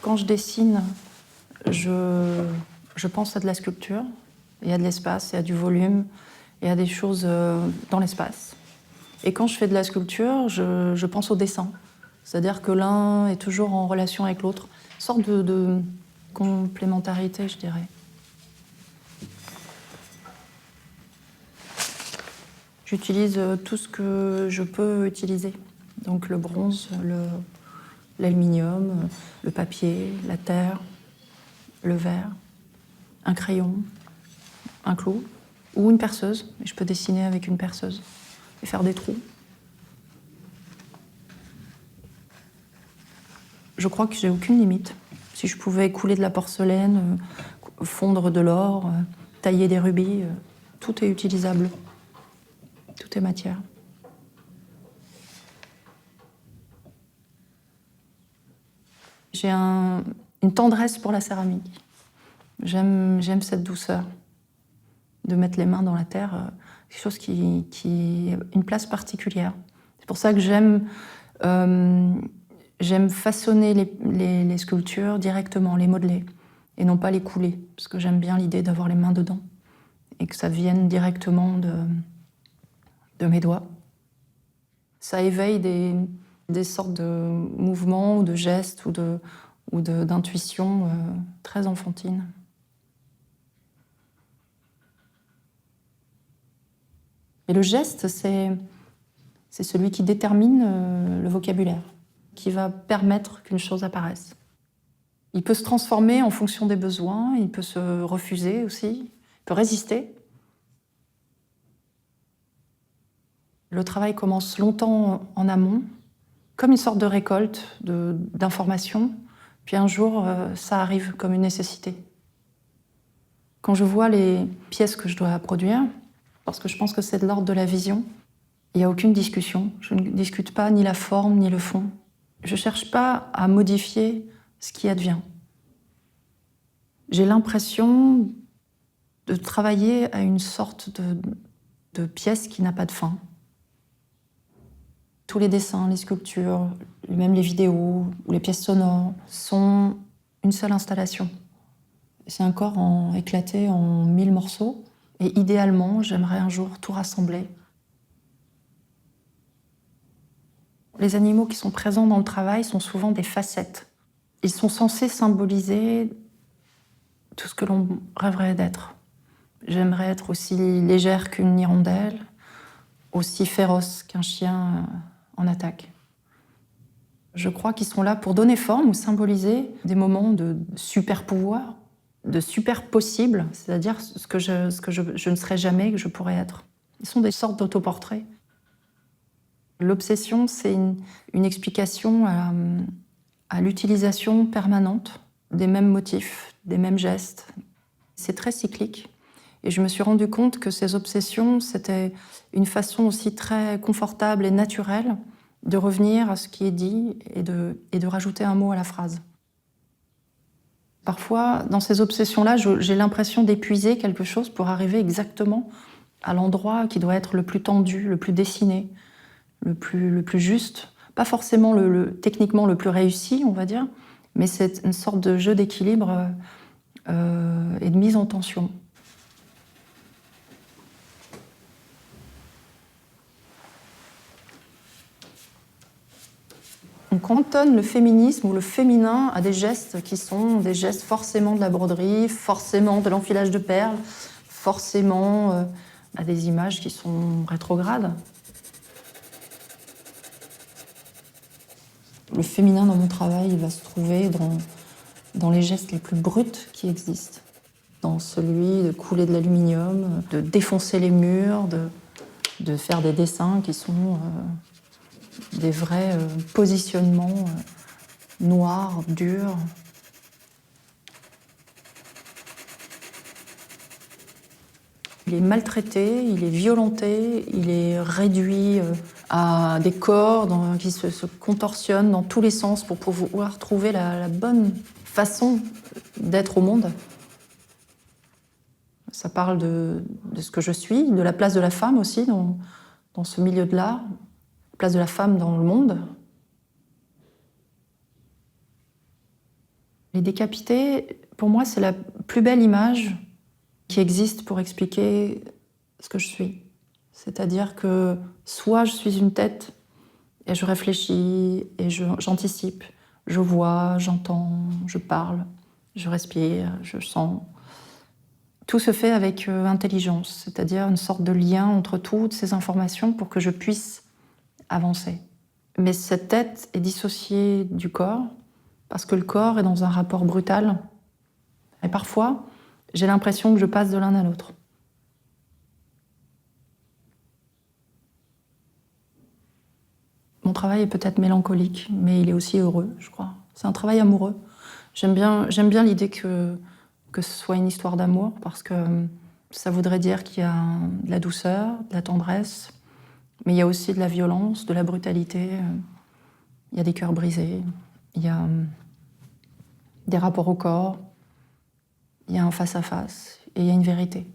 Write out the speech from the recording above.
Quand je dessine, je pense à de la sculpture, il y a de l'espace, il y a du volume, il y a des choses dans l'espace. Et quand je fais de la sculpture, je pense au dessin. C'est-à-dire que l'un est toujours en relation avec l'autre. Une sorte de complémentarité, je dirais. J'utilise tout ce que je peux utiliser. Donc le bronze, l'aluminium, le papier, la terre, le verre, un crayon, un clou ou une perceuse. Je peux dessiner avec une perceuse et faire des trous. Je crois que j'ai aucune limite. Si je pouvais couler de la porcelaine, fondre de l'or, tailler des rubis, tout est utilisable. Tout est matière. J'ai une tendresse pour la céramique. J'aime cette douceur. De mettre les mains dans la terre, quelque chose qui a une place particulière. C'est pour ça que j'aime façonner les sculptures directement, les modeler, et non pas les couler, parce que j'aime bien l'idée d'avoir les mains dedans, et que ça vienne directement de mes doigts. Ça éveille des sortes de mouvements, ou de gestes, ou d'intuitions très enfantines. Et le geste, c'est celui qui détermine le vocabulaire, qui va permettre qu'une chose apparaisse. Il peut se transformer en fonction des besoins, il peut se refuser aussi, il peut résister. Le travail commence longtemps en amont, comme une sorte de récolte d'informations, puis un jour, ça arrive comme une nécessité. Quand je vois les pièces que je dois produire, parce que je pense que c'est de l'ordre de la vision, il n'y a aucune discussion. Je ne discute pas ni la forme ni le fond. Je ne cherche pas à modifier ce qui advient. J'ai l'impression de travailler à une sorte de pièce qui n'a pas de fin. Tous les dessins, les sculptures, même les vidéos ou les pièces sonores sont une seule installation. C'est un corps éclaté en 1000 morceaux. Et idéalement, j'aimerais un jour tout rassembler. Les animaux qui sont présents dans le travail sont souvent des facettes. Ils sont censés symboliser tout ce que l'on rêverait d'être. J'aimerais être aussi légère qu'une hirondelle, aussi féroce qu'un chien en attaque. Je crois qu'ils sont là pour donner forme ou symboliser des moments de super pouvoir, de super possible, c'est-à-dire ce que je ne serai jamais, que je pourrais être. Ils sont des sortes d'autoportraits. L'obsession, c'est une explication à l'utilisation permanente des mêmes motifs, des mêmes gestes. C'est très cyclique. Et je me suis rendu compte que ces obsessions, c'était une façon aussi très confortable et naturelle de revenir à ce qui est dit et de rajouter un mot à la phrase. Parfois, dans ces obsessions-là, j'ai l'impression d'épuiser quelque chose pour arriver exactement à l'endroit qui doit être le plus tendu, le plus dessiné, le plus juste. Pas forcément techniquement le plus réussi, on va dire, mais c'est une sorte de jeu d'équilibre et de mise en tension. On cantonne le féminisme ou le féminin à des gestes qui sont des gestes forcément de la broderie, forcément de l'enfilage de perles, forcément à des images qui sont rétrogrades. Le féminin dans mon travail, il va se trouver dans les gestes les plus bruts qui existent. Dans celui de couler de l'aluminium, de défoncer les murs, de faire des dessins qui sont des vrais positionnements noirs, durs. Il est maltraité, il est violenté, il est réduit à des corps qui se contorsionnent dans tous les sens pour pouvoir trouver la bonne façon d'être au monde. Ça parle de ce que je suis, de la place de la femme aussi dans ce milieu de l'art, la place de la femme dans le monde. Les décapités, pour moi, c'est la plus belle image qui existe pour expliquer ce que je suis. C'est-à-dire que soit je suis une tête et je réfléchis et j'anticipe, je vois, j'entends, je parle, je respire, je sens. Tout se fait avec intelligence, c'est-à-dire une sorte de lien entre toutes ces informations pour que je puisse avancer. Mais cette tête est dissociée du corps parce que le corps est dans un rapport brutal. Et parfois, j'ai l'impression que je passe de l'un à l'autre. Mon travail est peut-être mélancolique, mais il est aussi heureux, je crois. C'est un travail amoureux. J'aime bien l'idée que ce soit une histoire d'amour, parce que ça voudrait dire qu'il y a de la douceur, de la tendresse, mais il y a aussi de la violence, de la brutalité. Il y a des cœurs brisés, il y a des rapports au corps, il y a un face-à-face, et il y a une vérité.